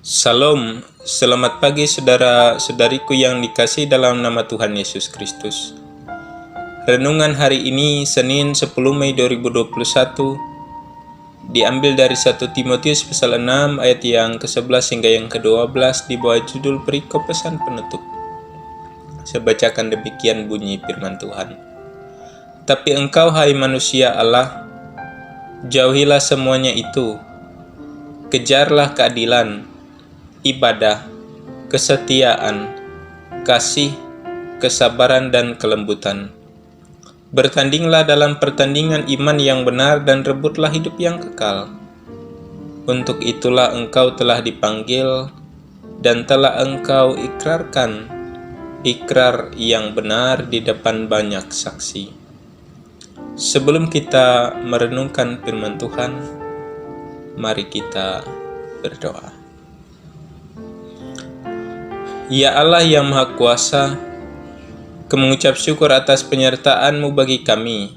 Salam, selamat pagi saudara-saudariku yang dikasihi dalam nama Tuhan Yesus Kristus. Renungan hari ini Senin 10 Mei 2021 diambil dari 1 Timotius pasal 6 ayat yang ke-11 hingga yang ke-12 di bawah judul perikop pesan penutup. Saya bacakan demikian bunyi firman Tuhan. Tapi engkau hai manusia Allah, jauhilah semuanya itu, kejarlah keadilan, ibadah, kesetiaan, kasih, kesabaran, dan kelembutan. Bertandinglah dalam pertandingan iman yang benar dan rebutlah hidup yang kekal. Untuk itulah engkau telah dipanggil dan telah engkau ikrarkan ikrar yang benar di depan banyak saksi. Sebelum kita merenungkan firman Tuhan, mari kita berdoa. Ya Allah yang Maha Kuasa, kami mengucap syukur atas penyertaan-Mu bagi kami,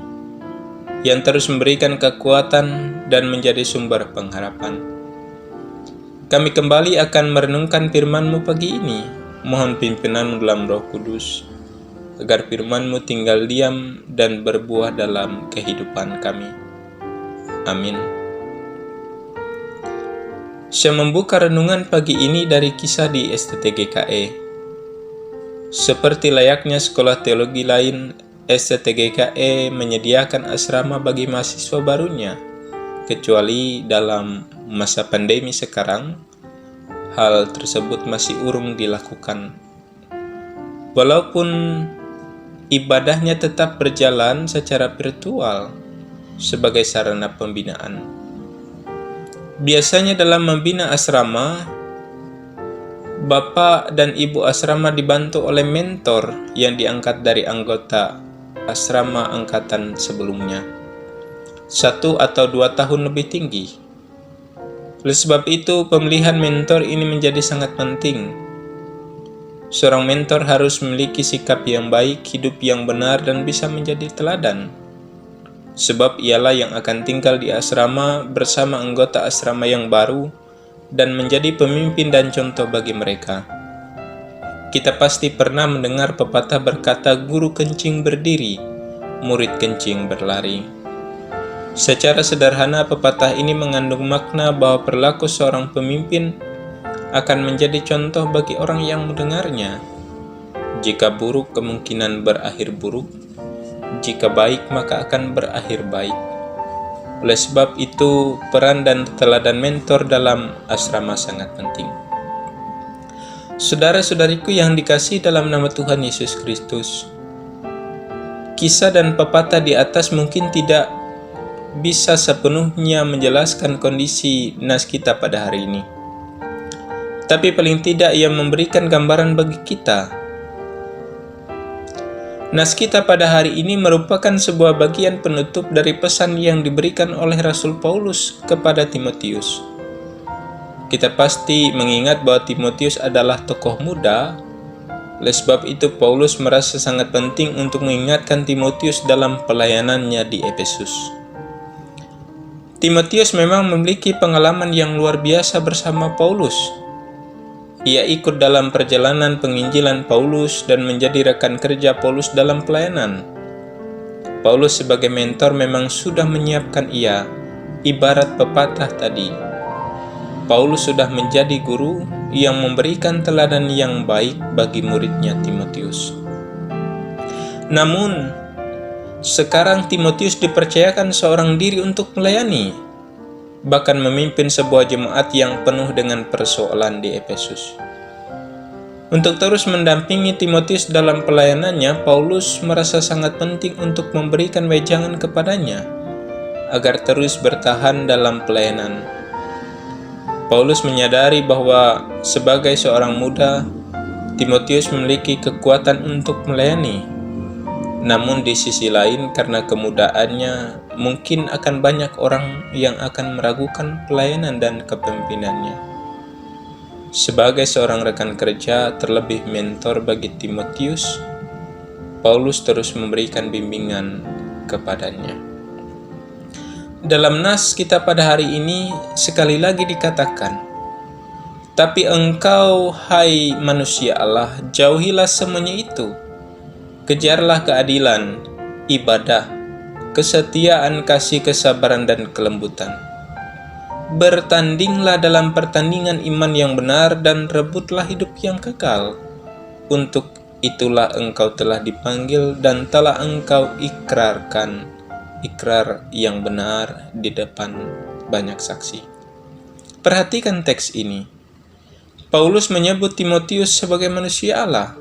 yang terus memberikan kekuatan dan menjadi sumber pengharapan. Kami kembali akan merenungkan firman-Mu pagi ini. Mohon pimpinan-Mu dalam Roh Kudus, agar firman-Mu tinggal diam dan berbuah dalam kehidupan kami. Amin. Saya membuka renungan pagi ini dari kisah di STTGKE. Seperti layaknya sekolah teologi lain, STTGKE menyediakan asrama bagi mahasiswa barunya. Kecuali dalam masa pandemi sekarang, hal tersebut masih urung dilakukan. Walaupun ibadahnya tetap berjalan secara virtual sebagai sarana pembinaan. Biasanya dalam membina asrama, bapak dan ibu asrama dibantu oleh mentor yang diangkat dari anggota asrama angkatan sebelumnya, 1 atau 2 tahun lebih tinggi. Oleh sebab itu, pemilihan mentor ini menjadi sangat penting. Seorang mentor harus memiliki sikap yang baik, hidup yang benar, dan bisa menjadi teladan. Sebab ialah yang akan tinggal di asrama bersama anggota asrama yang baru dan menjadi pemimpin dan contoh bagi mereka. Kita pasti pernah mendengar pepatah berkata, guru kencing berdiri, murid kencing berlari. Secara sederhana, pepatah ini mengandung makna bahwa perilaku seorang pemimpin akan menjadi contoh bagi orang yang mendengarnya. Jika buruk, kemungkinan berakhir buruk. Jika baik, maka akan berakhir baik. Oleh sebab itu, peran dan teladan mentor dalam asrama sangat penting. Saudara-saudariku yang dikasihi dalam nama Tuhan Yesus Kristus, kisah dan pepatah di atas mungkin tidak bisa sepenuhnya menjelaskan kondisi nas kita pada hari ini. Tapi paling tidak ia memberikan gambaran bagi kita. Nas kita pada hari ini merupakan sebuah bagian penutup dari pesan yang diberikan oleh Rasul Paulus kepada Timotius. Kita pasti mengingat bahwa Timotius adalah tokoh muda, oleh sebab itu Paulus merasa sangat penting untuk mengingatkan Timotius dalam pelayanannya di Efesus. Timotius memang memiliki pengalaman yang luar biasa bersama Paulus. Ia ikut dalam perjalanan penginjilan Paulus dan menjadi rekan kerja Paulus dalam pelayanan. Paulus sebagai mentor memang sudah menyiapkan ia, ibarat pepatah tadi. Paulus sudah menjadi guru yang memberikan teladan yang baik bagi muridnya Timotius. Namun, sekarang Timotius dipercayakan seorang diri untuk melayani, bahkan memimpin sebuah jemaat yang penuh dengan persoalan di Efesus. Untuk terus mendampingi Timotius dalam pelayanannya, Paulus merasa sangat penting untuk memberikan wejangan kepadanya, agar terus bertahan dalam pelayanan. Paulus menyadari bahwa sebagai seorang muda, Timotius memiliki kekuatan untuk melayani. Namun di sisi lain, karena kemudaannya, mungkin akan banyak orang yang akan meragukan pelayanan dan kepemimpinannya. Sebagai seorang rekan kerja, terlebih mentor bagi Timotius, Paulus terus memberikan bimbingan kepadanya. Dalam nas kita pada hari ini sekali lagi dikatakan, Tapi engkau, hai manusia Allah, jauhilah semuanya itu. Kejarlah keadilan, ibadah, kesetiaan, kasih, kesabaran, dan kelembutan. Bertandinglah dalam pertandingan iman yang benar dan rebutlah hidup yang kekal. Untuk itulah engkau telah dipanggil dan telah engkau ikrarkan ikrar yang benar di depan banyak saksi. Perhatikan teks ini. Paulus menyebut Timotius sebagai manusia Allah.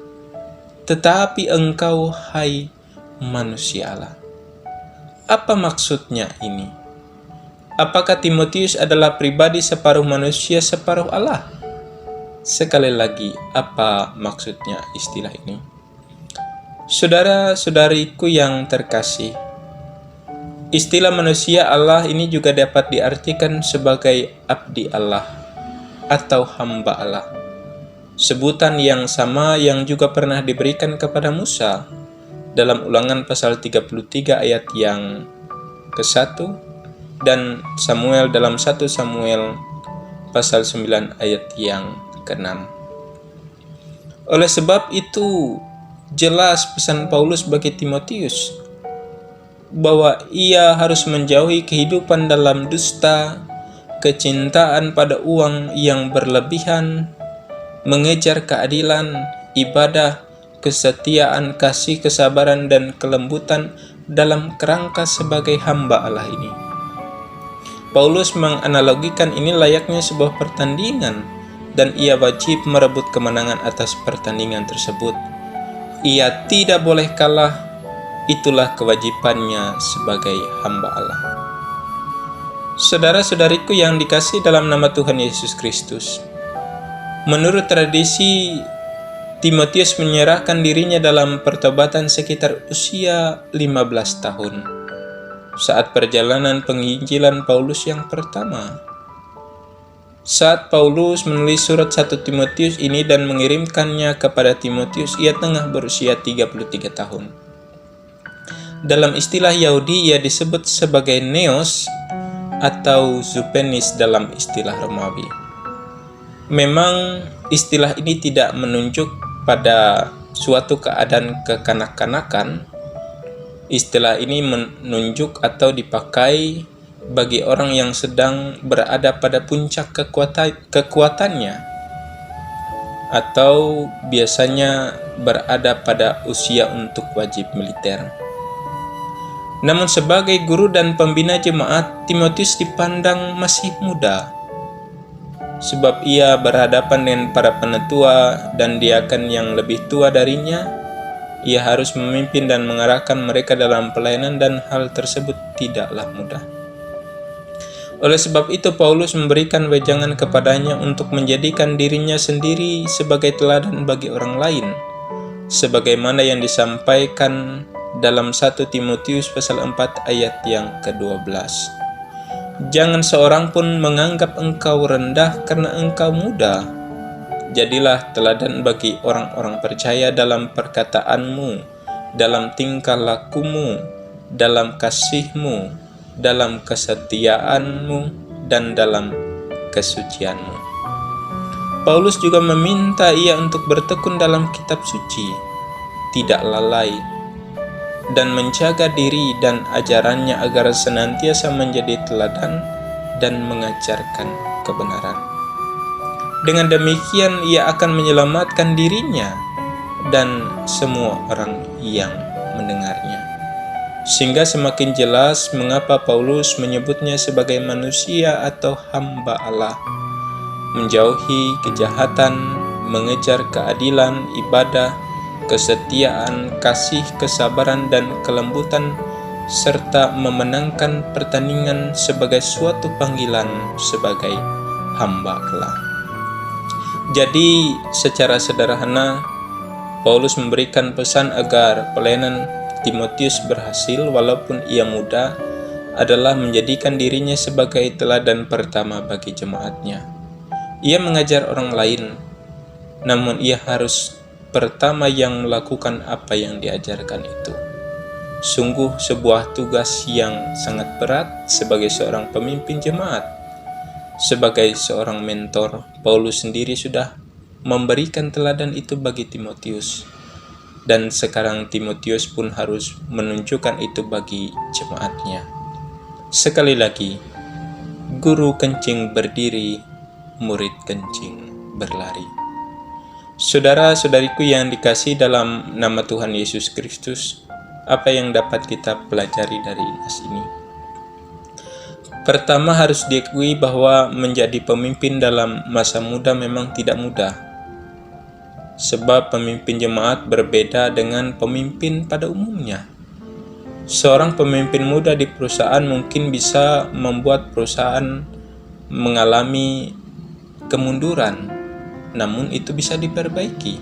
Tetapi engkau, hai manusia Allah. Apa maksudnya ini? Apakah Timotius adalah pribadi separuh manusia, separuh Allah? Sekali lagi, apa maksudnya istilah ini? Saudara-saudariku yang terkasih, istilah manusia Allah ini juga dapat diartikan sebagai abdi Allah atau hamba Allah. Sebutan yang sama yang juga pernah diberikan kepada Musa dalam Ulangan pasal 33 ayat yang ke-1 dan Samuel dalam 1 Samuel pasal 9 ayat yang ke-6. Oleh sebab itu, jelas pesan Paulus bagi Timotius bahwa ia harus menjauhi kehidupan dalam dusta, kecintaan pada uang yang berlebihan, mengejar keadilan, ibadah, kesetiaan, kasih, kesabaran, dan kelembutan dalam kerangka sebagai hamba Allah ini. Paulus menganalogikan ini layaknya sebuah pertandingan dan ia wajib merebut kemenangan atas pertandingan tersebut. Ia tidak boleh kalah, itulah kewajibannya sebagai hamba Allah. Saudara-saudariku yang dikasihi dalam nama Tuhan Yesus Kristus, menurut tradisi, Timotius menyerahkan dirinya dalam pertobatan sekitar usia 15 tahun, saat perjalanan penginjilan Paulus yang pertama. Saat Paulus menulis surat 1 Timotius ini dan mengirimkannya kepada Timotius, ia tengah berusia 33 tahun. Dalam istilah Yahudi, ia disebut sebagai Neos atau Zupenis dalam istilah Romawi. Memang istilah ini tidak menunjuk pada suatu keadaan kekanak-kanakan. Istilah ini menunjuk atau dipakai bagi orang yang sedang berada pada puncak kekuatannya atau biasanya berada pada usia untuk wajib militer. Namun sebagai guru dan pembina jemaat, Timotius dipandang masih muda, sebab ia berhadapan dengan para penetua dan diakan yang lebih tua darinya. Ia harus memimpin dan mengarahkan mereka dalam pelayanan dan hal tersebut tidaklah mudah. Oleh sebab itu Paulus memberikan wejangan kepadanya untuk menjadikan dirinya sendiri sebagai teladan bagi orang lain, sebagaimana yang disampaikan dalam 1 Timotius pasal 4 ayat yang ke-12. Jangan seorang pun menganggap engkau rendah karena engkau muda. Jadilah teladan bagi orang-orang percaya dalam perkataanmu, dalam tingkah lakumu, dalam kasihmu, dalam kesetiaanmu, dan dalam kesucianmu. Paulus juga meminta ia untuk bertekun dalam kitab suci, tidak lalai, dan menjaga diri dan ajarannya agar senantiasa menjadi teladan dan mengajarkan kebenaran. Dengan demikian ia akan menyelamatkan dirinya dan semua orang yang mendengarnya. Sehingga semakin jelas mengapa Paulus menyebutnya sebagai manusia atau hamba Allah, menjauhi kejahatan, mengejar keadilan, ibadah, kesetiaan, kasih, kesabaran, dan kelembutan, serta memenangkan pertandingan sebagai suatu panggilan sebagai hamba Allah. Jadi, secara sederhana, Paulus memberikan pesan agar pelayanan Timotius berhasil walaupun ia muda adalah menjadikan dirinya sebagai teladan pertama bagi jemaatnya. Ia mengajar orang lain, namun ia harus pertama yang melakukan apa yang diajarkan itu. Sungguh sebuah tugas yang sangat berat sebagai seorang pemimpin jemaat. Sebagai seorang mentor, Paulus sendiri sudah memberikan teladan itu bagi Timotius. Dan sekarang Timotius pun harus menunjukkan itu bagi jemaatnya. Sekali lagi, guru kencing berdiri, murid kencing berlari. Saudara-saudariku yang dikasihi dalam nama Tuhan Yesus Kristus, apa yang dapat kita pelajari dari nas ini? Pertama, harus diakui bahwa menjadi pemimpin dalam masa muda memang tidak mudah. Sebab pemimpin jemaat berbeda dengan pemimpin pada umumnya. Seorang pemimpin muda di perusahaan mungkin bisa membuat perusahaan mengalami kemunduran, namun itu bisa diperbaiki.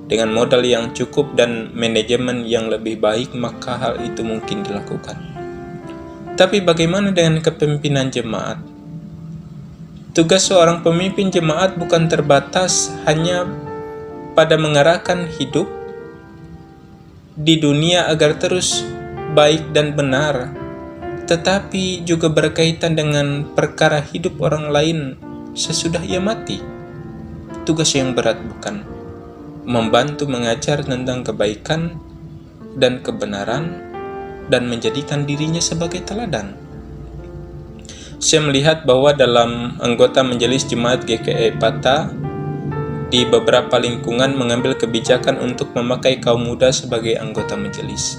Dengan modal yang cukup dan manajemen yang lebih baik, maka hal itu mungkin dilakukan. Tapi bagaimana dengan kepemimpinan jemaat? Tugas seorang pemimpin jemaat bukan terbatas hanya pada mengarahkan hidup di dunia agar terus baik dan benar, tetapi juga berkaitan dengan perkara hidup orang lain sesudah ia mati. Tugas yang berat bukan? Membantu mengajar tentang kebaikan dan kebenaran dan menjadikan dirinya sebagai teladan. Saya melihat bahwa dalam anggota majelis jemaat GKI Pata, di beberapa lingkungan mengambil kebijakan untuk memakai kaum muda sebagai anggota majelis.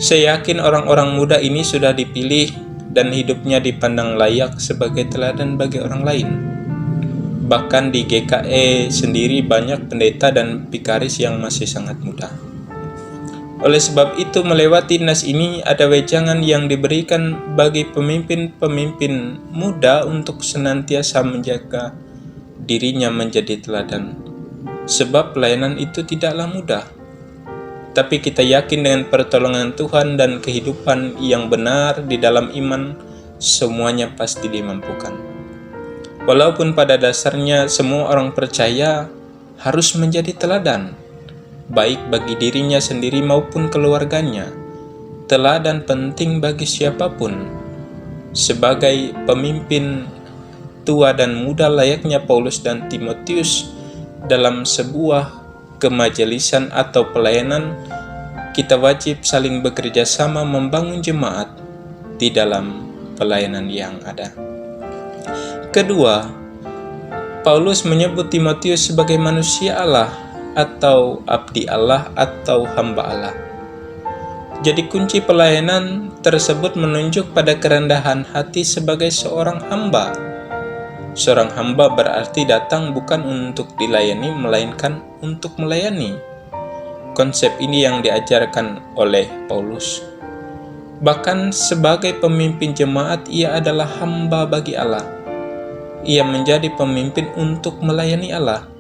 Saya yakin orang-orang muda ini sudah dipilih dan hidupnya dipandang layak sebagai teladan bagi orang lain. Bahkan di GKE sendiri banyak pendeta dan vikaris yang masih sangat muda. Oleh sebab itu, melewati nas ini ada wejangan yang diberikan bagi pemimpin-pemimpin muda untuk senantiasa menjaga dirinya menjadi teladan. Sebab pelayanan itu tidaklah mudah. Tapi kita yakin dengan pertolongan Tuhan dan kehidupan yang benar di dalam iman, semuanya pasti dimampukan. Walaupun pada dasarnya semua orang percaya harus menjadi teladan, baik bagi dirinya sendiri maupun keluarganya. Teladan penting bagi siapapun. Sebagai pemimpin tua dan muda layaknya Paulus dan Timotius dalam sebuah kemajelisan atau pelayanan, kita wajib saling bekerja sama membangun jemaat di dalam pelayanan yang ada. Kedua, Paulus menyebut Timotius sebagai manusia Allah atau abdi Allah atau hamba Allah. Jadi kunci pelayanan tersebut menunjuk pada kerendahan hati sebagai seorang hamba. Seorang hamba berarti datang bukan untuk dilayani, melainkan untuk melayani. Konsep ini yang diajarkan oleh Paulus. Bahkan sebagai pemimpin jemaat, ia adalah hamba bagi Allah. Ia menjadi pemimpin untuk melayani Allah.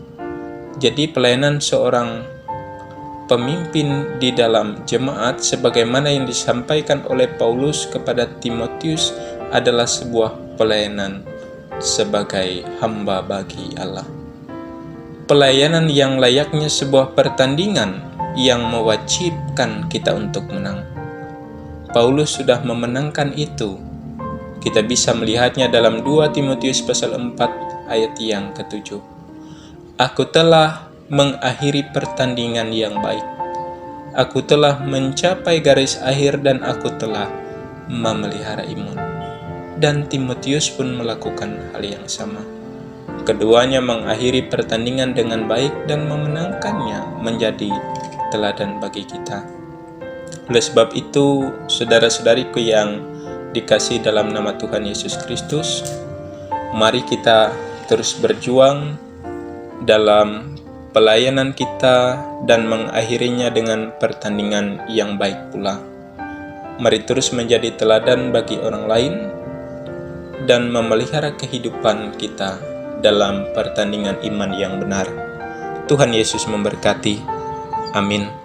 Jadi pelayanan seorang pemimpin di dalam jemaat sebagaimana yang disampaikan oleh Paulus kepada Timotius adalah sebuah pelayanan sebagai hamba bagi Allah. Pelayanan yang layaknya sebuah pertandingan yang mewajibkan kita untuk menang. Paulus sudah memenangkan itu. Kita bisa melihatnya dalam 2 Timotius pasal 4 ayat yang ke-7. Aku telah mengakhiri pertandingan yang baik. Aku telah mencapai garis akhir dan aku telah memelihara iman. Dan Timotius pun melakukan hal yang sama. Keduanya mengakhiri pertandingan dengan baik dan memenangkannya menjadi teladan bagi kita. Oleh sebab itu, saudara-saudariku yang dikasihi dalam nama Tuhan Yesus Kristus, mari kita terus berjuang dalam pelayanan kita dan mengakhirinya dengan pertandingan yang baik pula. Mari terus menjadi teladan bagi orang lain dan memelihara kehidupan kita dalam pertandingan iman yang benar. Tuhan Yesus memberkati. Amin.